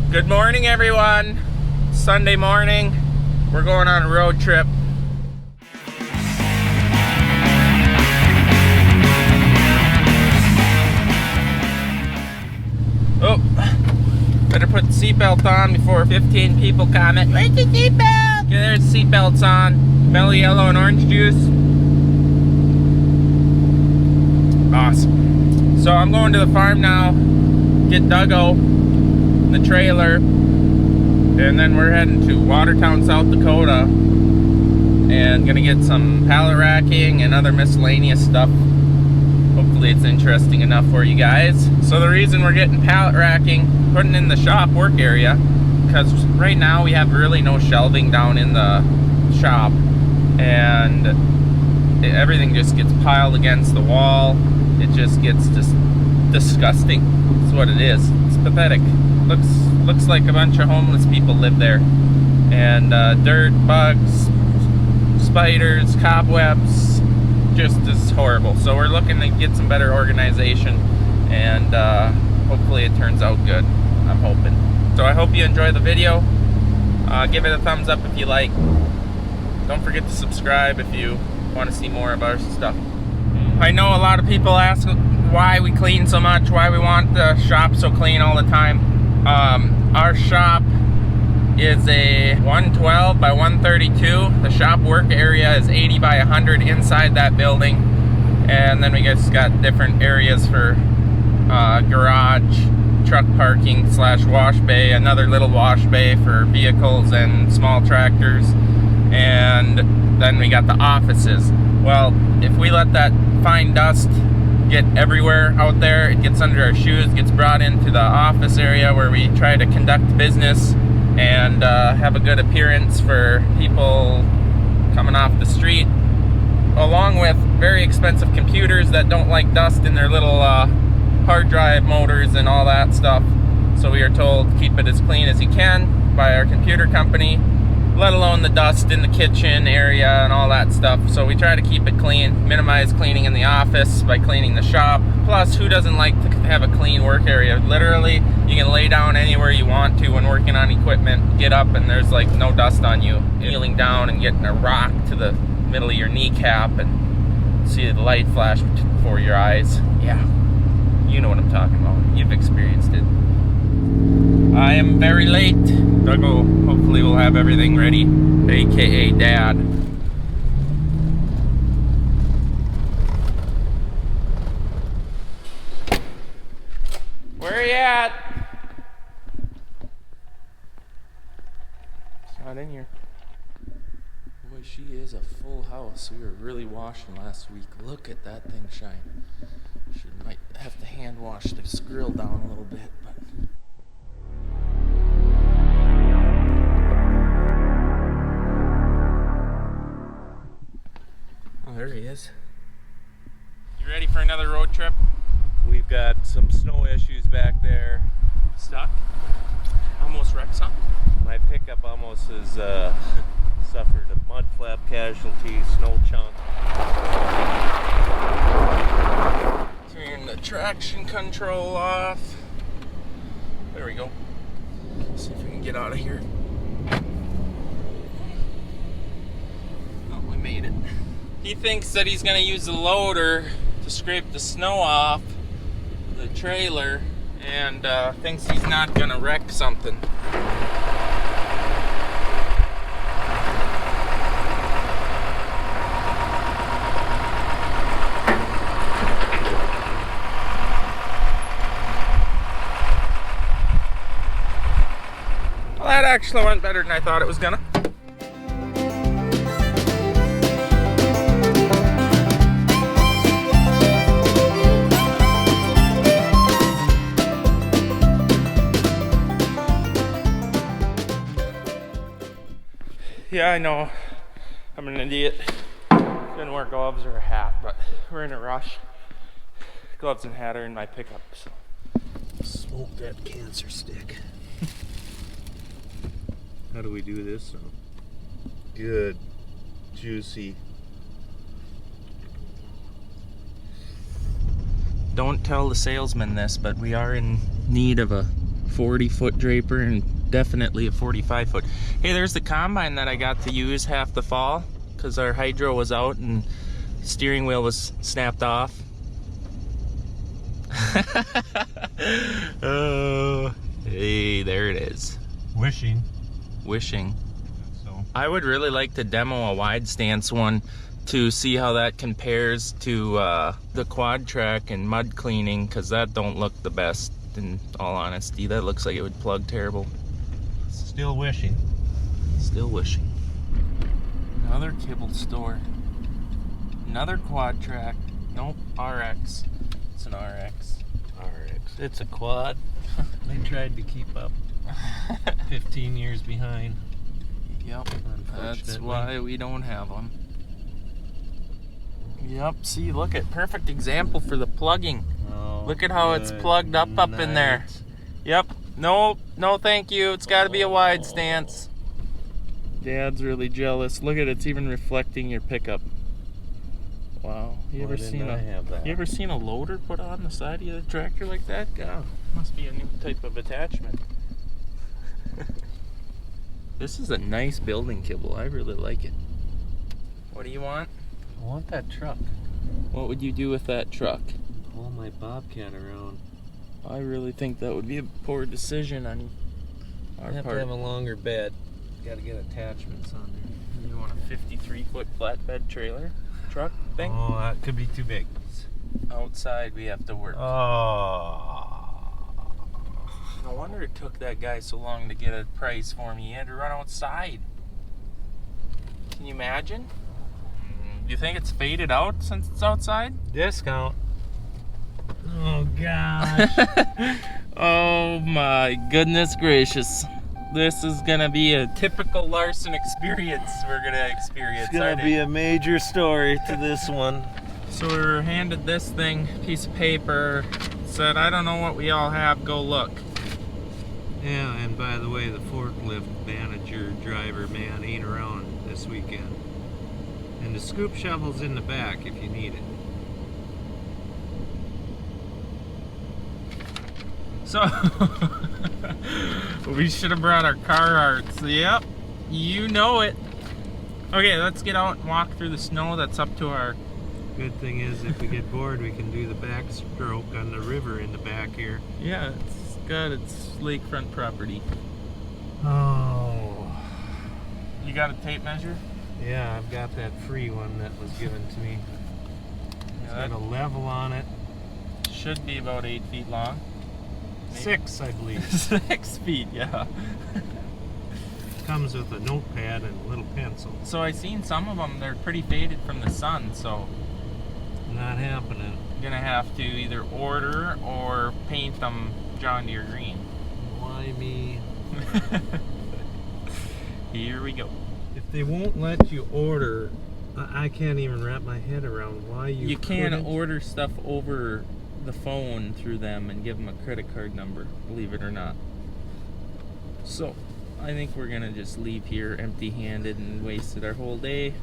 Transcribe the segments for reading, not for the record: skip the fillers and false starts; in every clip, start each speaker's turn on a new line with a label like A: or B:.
A: Good morning, everyone. Sunday morning. We're going on a road trip. Oh, better put the seatbelt on before 15 people comment. Where's the seatbelt? Okay, there's the seatbelts on. Mellow yellow and orange juice. Awesome. So I'm going to the farm now. Get Dougo in the trailer. And then we're heading to Watertown, South Dakota. And gonna get some pallet racking and other miscellaneous stuff. Hopefully it's interesting enough for you guys. So the reason we're getting pallet racking, putting in the shop work area, because right now we have really no shelving down in the shop, and everything just gets piled against the wall. It just gets disgusting. That's what it is. It's pathetic. Looks like a bunch of homeless people live there, and dirt, bugs, spiders, cobwebs. Just is horrible. So we're looking to get some better organization, and hopefully it turns out good. I'm hoping. So I hope you enjoy the video. Give it a thumbs up if you like. Don't forget to subscribe if you want to see more of our stuff. I know a lot of people ask why we clean so much, why we want the shop so clean all the time. Our shop is a 112 by 132. The shop work area is 80 by 100 inside that building, and then we just got different areas for garage, truck parking / wash bay, another little wash bay for vehicles and small tractors, and then we got the offices. Well, if we let that fine dust get everywhere out there, it gets under our shoes, gets brought into the office area where we try to conduct business and have a good appearance for people coming off the street, along with very expensive computers that don't like dust in their little hard drive motors and all that stuff. So we are told keep it as clean as you can by our computer company, let alone the dust in the kitchen area and all that stuff. So we try to keep it clean, minimize cleaning in the office by cleaning the shop. Plus, who doesn't like to have a clean work area? Literally, you can lay down anywhere you want to when working on equipment, get up and there's like no dust on you. Kneeling down and getting a rock to the middle of your kneecap and see the light flash before your eyes. Yeah, you know what I'm talking about. You've experienced it. I am very late. Dougo hopefully will have everything ready, aka Dad. Where are you at? It's not in here.
B: Boy, she is a full house. We were really washing last week. Look at that thing shine. Might have to hand wash this grill down a little bit, but
A: there he is. You ready for another road trip?
C: We've got some snow issues back there.
A: Stuck? Almost wrecked something?
C: My pickup almost has suffered a mud flap casualty, snow chunk.
A: Turn the traction control off. There we go. See if we can get out of here. Oh, we made it. He thinks that he's gonna use the loader to scrape the snow off the trailer, and thinks he's not gonna wreck something. Well, that actually went better than I thought it was gonna. Yeah, I know. I'm an idiot. Didn't wear gloves or a hat, but we're in a rush. Gloves and hat are in my pickup, so.
D: Smoke that cancer stick.
C: How do we do this?
D: Good. Juicy.
A: Don't tell the salesman this, but we are in need of a 40-foot draper and definitely a 45-foot. Hey, there's the combine that I got to use half the fall because our hydro was out and steering wheel was snapped off. Oh, hey, there it is.
D: Wishing.
A: So I would really like to demo a wide stance one to see how that compares to the quad track and mud cleaning, because that don't look the best, in all honesty. That looks like it would plug terrible.
D: Still wishing.
A: Another kibble store. Another quad track. Nope, RX. It's an RX.
D: It's a quad. They tried to keep up. 15 years behind.
A: Yep, that's why we don't have them. Yep, see, look at perfect example for the plugging.
D: Oh,
A: look at how it's plugged up in there. Yep, no thank you. It's got to be a wide stance. Dad's really jealous. Look at it, it's even reflecting your pickup. Wow, you ever seen a loader put on the side of the tractor like that? God, must be a new type of attachment. This is a nice building kibble. I really like it. What do you want?
D: I want that truck.
A: What would you do with that truck?
D: Pull my Bobcat around.
A: I really think that would be a poor decision on our
D: I have
A: part.
D: to have a longer bed. Got to get attachments on there.
A: You want a 53-foot flatbed trailer truck thing?
D: Oh, that could be too big.
A: Outside we have to work.
D: Oh.
A: No wonder it took that guy so long to get a price for me. He had to run outside. Can you imagine? Do you think it's faded out since it's outside?
D: Discount. Oh, gosh.
A: Oh my goodness gracious. This is gonna be a typical Larson experience we're gonna experience.
D: It's going to be a major story to this one.
A: So we were handed this thing, piece of paper, said, I don't know what we all have, go look.
D: Yeah, and by the way, the forklift manager, driver, man ain't around this weekend. And the scoop shovel's in the back if you need it.
A: So, we should have brought our Carhartts. Yep, you know it. Okay, let's get out and walk through the snow that's up to our...
D: Good thing is, if we get bored, we can do the backstroke on the river in the back here.
A: Yeah, it's got its lakefront property.
D: Oh.
A: You got a tape measure?
D: Yeah, I've got that free one that was given to me. It's got a level on it.
A: Should be about 8 feet long. Maybe.
D: 6, I believe.
A: 6 feet, yeah.
D: Comes with a notepad and a little pencil.
A: So I seen some of them, they're pretty faded from the sun, so...
D: Not happening.
A: You're gonna have to either order or paint them John Deere green.
D: Why me?
A: Here we go.
D: If they won't let you order, I can't even wrap my head around why you
A: can
D: couldn't.
A: order stuff over the phone through them and give them a credit card number, believe it or not. So, I think we're gonna just leave here empty-handed and wasted our whole day.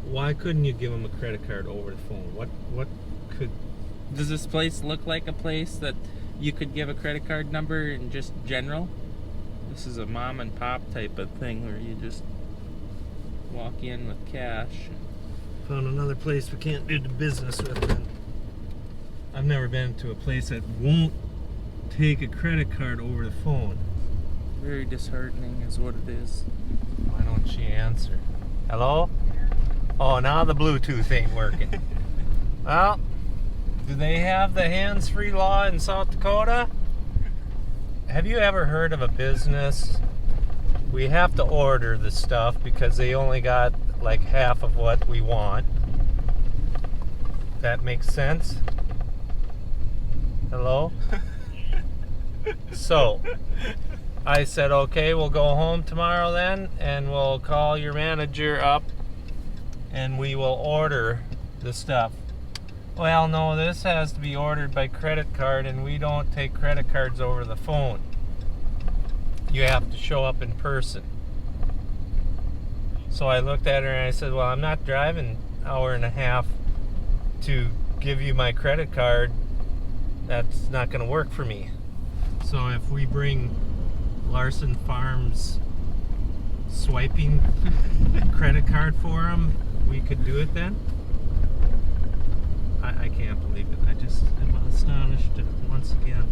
D: Why couldn't you give them a credit card over the phone? What could...
A: Does this place look like a place that you could give a credit card number in just general? This is a mom and pop type of thing where you just walk in with cash.
D: Found another place we can't do the business with then. I've never been to a place that won't take a credit card over the phone.
A: Very disheartening is what it is.
D: Why don't she answer? Hello? Oh, now the Bluetooth ain't working. Well, do they have the hands-free law in South Dakota? Have you ever heard of a business? We have to order the stuff because they only got like half of what we want. That makes sense? Hello? So, I said, okay, we'll go home tomorrow then, and we'll call your manager up, and we will order the stuff. Well, no, this has to be ordered by credit card, and we don't take credit cards over the phone. You have to show up in person. So I looked at her and I said, well, I'm not driving an hour and a half to give you my credit card. That's not going to work for me. So So if we bring Larson Farms swiping credit card for them, we could do it then? I can't believe it. I just am astonished once again.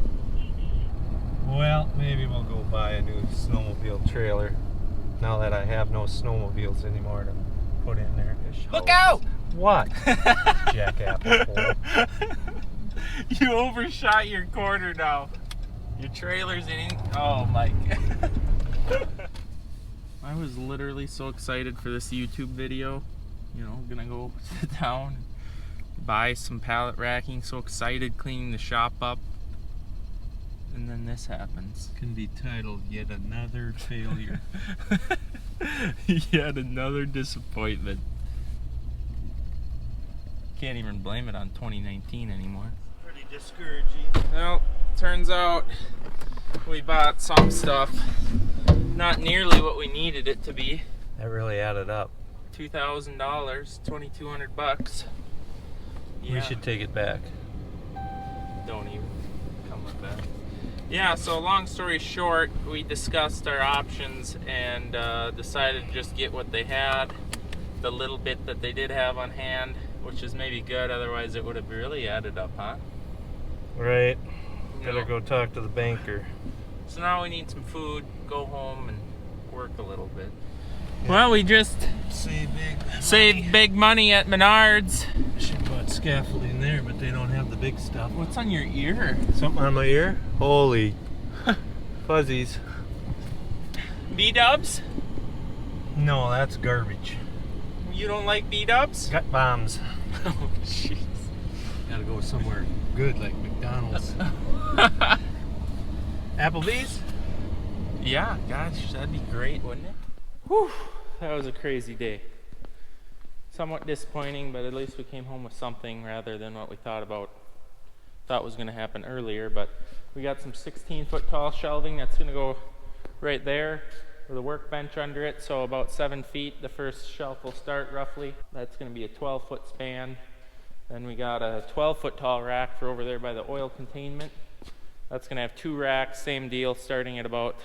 D: Well, maybe we'll go buy a new snowmobile trailer now that I have no snowmobiles anymore to put in there.
A: Look out!
D: What? Jackapple hole.
A: You overshot your corner now. Your trailer's in. Oh my god. I was literally so excited for this YouTube video. You know, gonna go sit down, buy some pallet racking. So excited, cleaning the shop up. And then this happens.
D: Can be titled Yet Another Failure.
A: Yet another disappointment. Can't even blame it on 2019 anymore.
D: Pretty discouraging.
A: Well, turns out we bought some stuff. Not nearly what we needed it to be.
D: That really added up.
A: $2,000, $2,200. Yeah.
D: We should take it back.
A: Don't even come with that. Yeah, so long story short, we discussed our options and decided to just get what they had, the little bit that they did have on hand, which is maybe good, otherwise it would have really added up, huh?
D: Right.
A: No.
D: Better go talk to the banker.
A: So now we need some food, go home and work a little bit. Yeah. Well, we just saved big money at Menards.
D: Should bought scaffolding there, but they don't have the big stuff.
A: What's on your ear?
D: Something on my ear? Holy fuzzies.
A: B-dubs?
D: No, that's garbage.
A: You don't like B-dubs?
D: Gut bombs.
A: Oh, jeez.
D: Gotta go somewhere good like McDonald's. Applebee's?
A: Yeah, gosh, that'd be great, wouldn't it? Whew, that was a crazy day. Somewhat disappointing, but at least we came home with something rather than what we thought was going to happen earlier. But we got some 16-foot tall shelving that's going to go right there with a workbench under it, so about 7 feet. The first shelf will start roughly. That's going to be a 12-foot span. Then we got a 12-foot tall rack for over there by the oil containment. That's going to have 2 racks, same deal, starting at about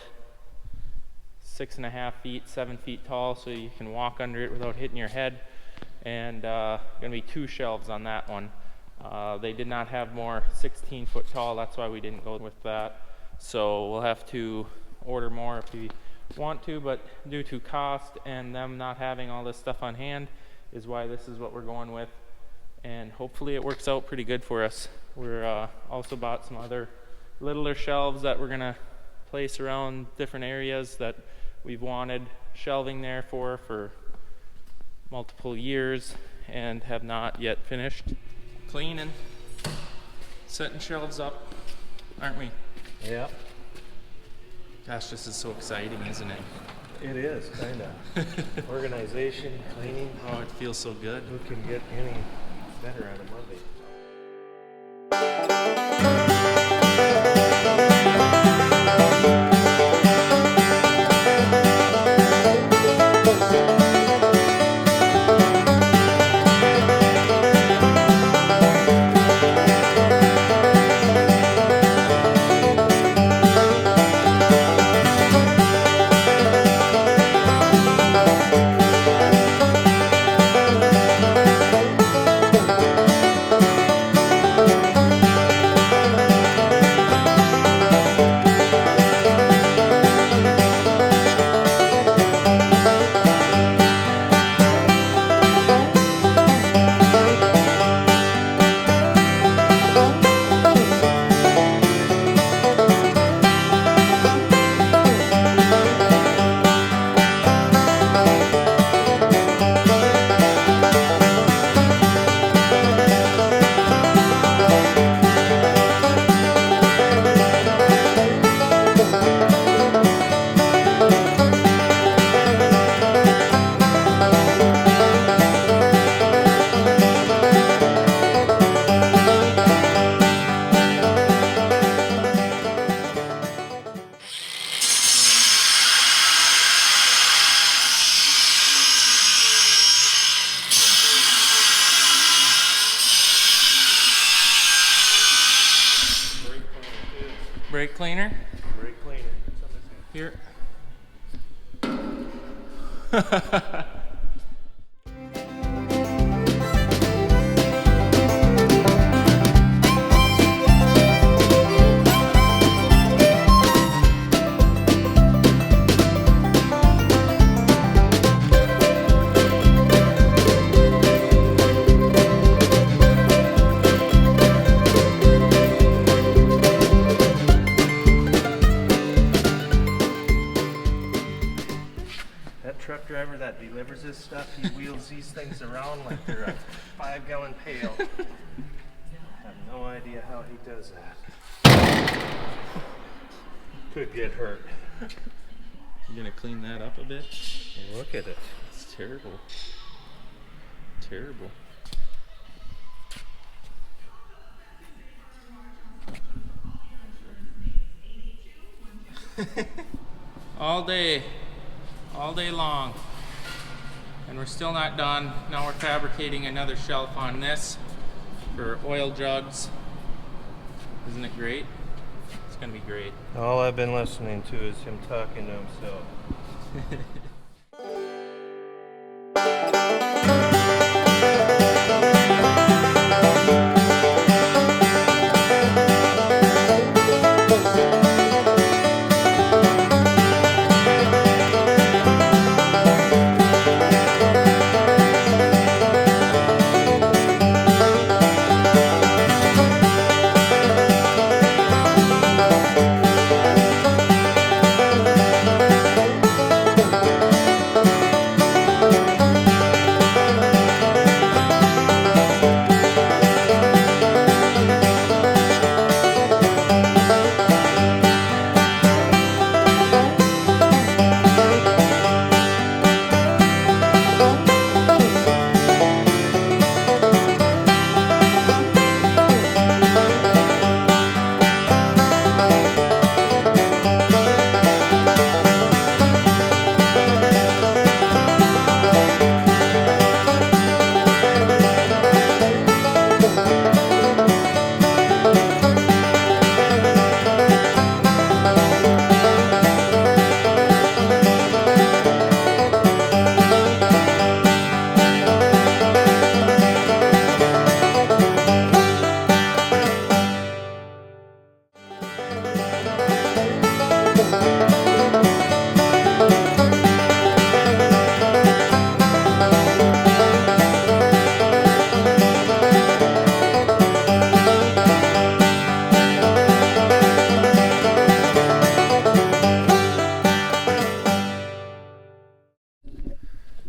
A: 6.5 feet, 7 feet tall, so you can walk under it without hitting your head. And going to be 2 shelves on that one. They did not have more 16-foot tall, that's why we didn't go with that. So we'll have to order more if we want to, but due to cost and them not having all this stuff on hand is why this is what we're going with. And hopefully it works out pretty good for us. We're also bought some other littler shelves that we're going to place around different areas that we've wanted shelving there for multiple years and have not yet finished cleaning, setting shelves up, aren't we?
D: Yeah.
A: Gosh, this is so exciting, isn't it?
D: It is, kind of. Organization, cleaning.
A: Oh, it feels so good.
D: Who can get any better on a Monday?
A: brake cleaner?
C: Brake cleaner.
A: Here.
C: Truck driver that delivers this stuff, he wheels these things around like they're a 5-gallon pail. I have no idea how he does that. Could get hurt.
B: You gonna clean that up a bit?
C: Look at it.
B: It's terrible. Terrible.
A: All day long, and we're still not done. Now we're fabricating another shelf on this for oil jugs. Isn't it great? It's gonna be great.
C: All I've been listening to is him talking to himself.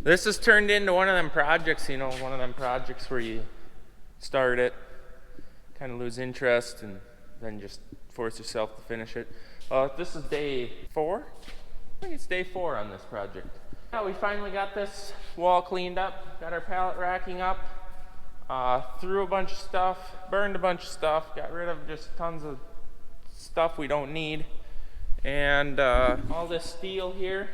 A: This has turned into one of them projects, you know, one of them projects where you start it, kind of lose interest, and then just force yourself to finish it. This is day 4. I think it's day 4 on this project. Yeah, we finally got this wall cleaned up, got our pallet racking up, threw a bunch of stuff, burned a bunch of stuff, got rid of just tons of stuff we don't need, and all this steel here.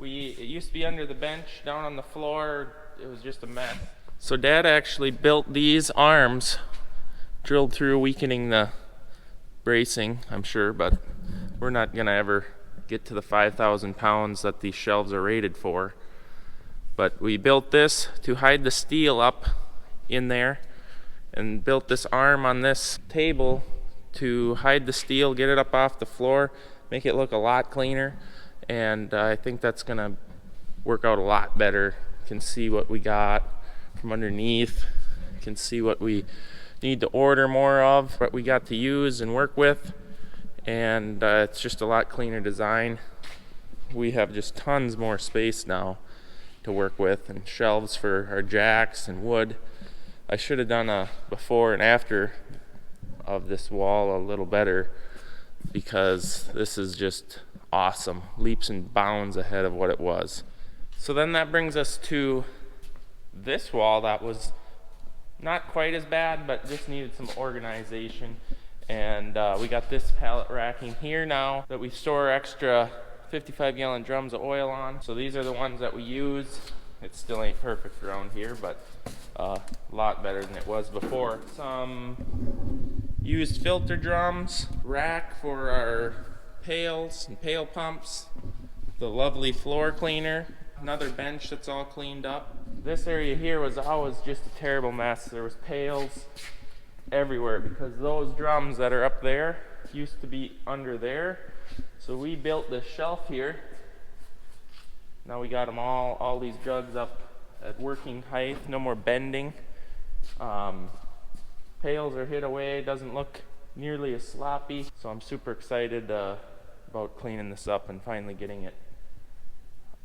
A: It used to be under the bench, down on the floor. It was just a mess. So Dad actually built these arms, drilled through, weakening the bracing, I'm sure, but we're not gonna ever get to the 5,000 pounds that these shelves are rated for. But we built this to hide the steel up in there, and built this arm on this table to hide the steel, get it up off the floor, make it look a lot cleaner. And I think that's gonna work out a lot better. You can see what we got from underneath. You can see what we need to order more of, what we got to use and work with, and it's just a lot cleaner design. We have just tons more space now to work with, and shelves for our jacks and wood. I should have done a before and after of this wall a little better, because this is just awesome, leaps and bounds ahead of what it was. So then that brings us to this wall that was not quite as bad, but just needed some organization. And we got this pallet racking here now that we store extra 55-gallon drums of oil on. So these are the ones that we use. It still ain't perfect around here, but a lot better than it was before. Some used filter drums, rack for our pails and pail pumps, the lovely floor cleaner, another bench that's all cleaned up. This area here was always just a terrible mess. There was pails everywhere because those drums that are up there used to be under there. So we built this shelf here. Now we got them all these jugs up at working height, no more bending. Pails are hid away, doesn't look nearly as sloppy. So I'm super excited about cleaning this up and finally getting it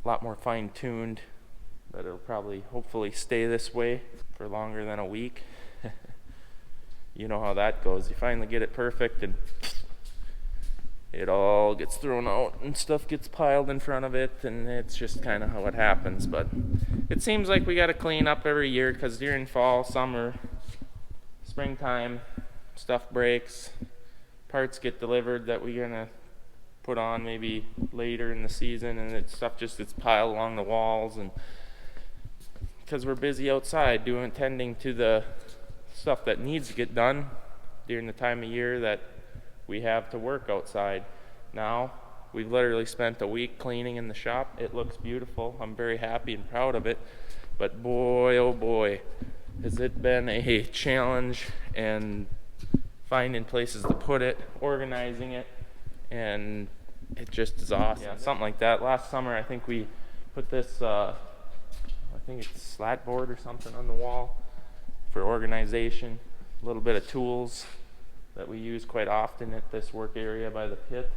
A: a lot more fine-tuned. But it'll probably, hopefully, stay this way for longer than a week. You know how that goes. You finally get it perfect and it all gets thrown out and stuff gets piled in front of it, and it's just kind of how it happens. But it seems like we got to clean up every year because during fall, summer, springtime, stuff breaks, parts get delivered that we're gonna put on maybe later in the season, and stuff just gets piled along the walls, and because we're busy outside tending to the stuff that needs to get done during the time of year that we have to work outside. Now we've literally spent a week cleaning in the shop. It looks beautiful. I'm very happy and proud of it, but boy oh boy has it been a challenge, and finding places to put it, organizing it, and it just is awesome. Yeah, something like that. Last summer I think we put this I think it's slat board or something on the wall for organization, a little bit of tools that we use quite often at this work area by the pit.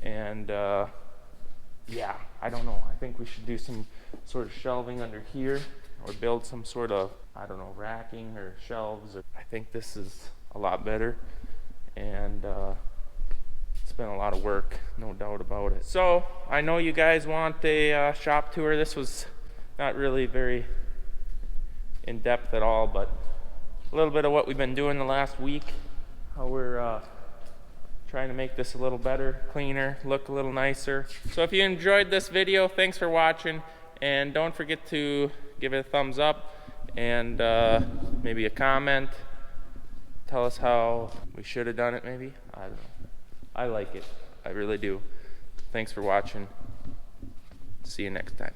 A: And yeah, I don't know, I think we should do some sort of shelving under here, or build some sort of, I don't know, racking or shelves. I think this is a lot better, and it's been a lot of work, no doubt about it. So I know you guys want a shop tour. This was not really very in depth at all, but a little bit of what we've been doing the last week, how we're trying to make this a little better, cleaner, look a little nicer. So if you enjoyed this video, thanks for watching, and don't forget to give it a thumbs up and maybe a comment. Tell us how we should have done it maybe. I don't know. I like it. I really do. Thanks for watching. See you next time.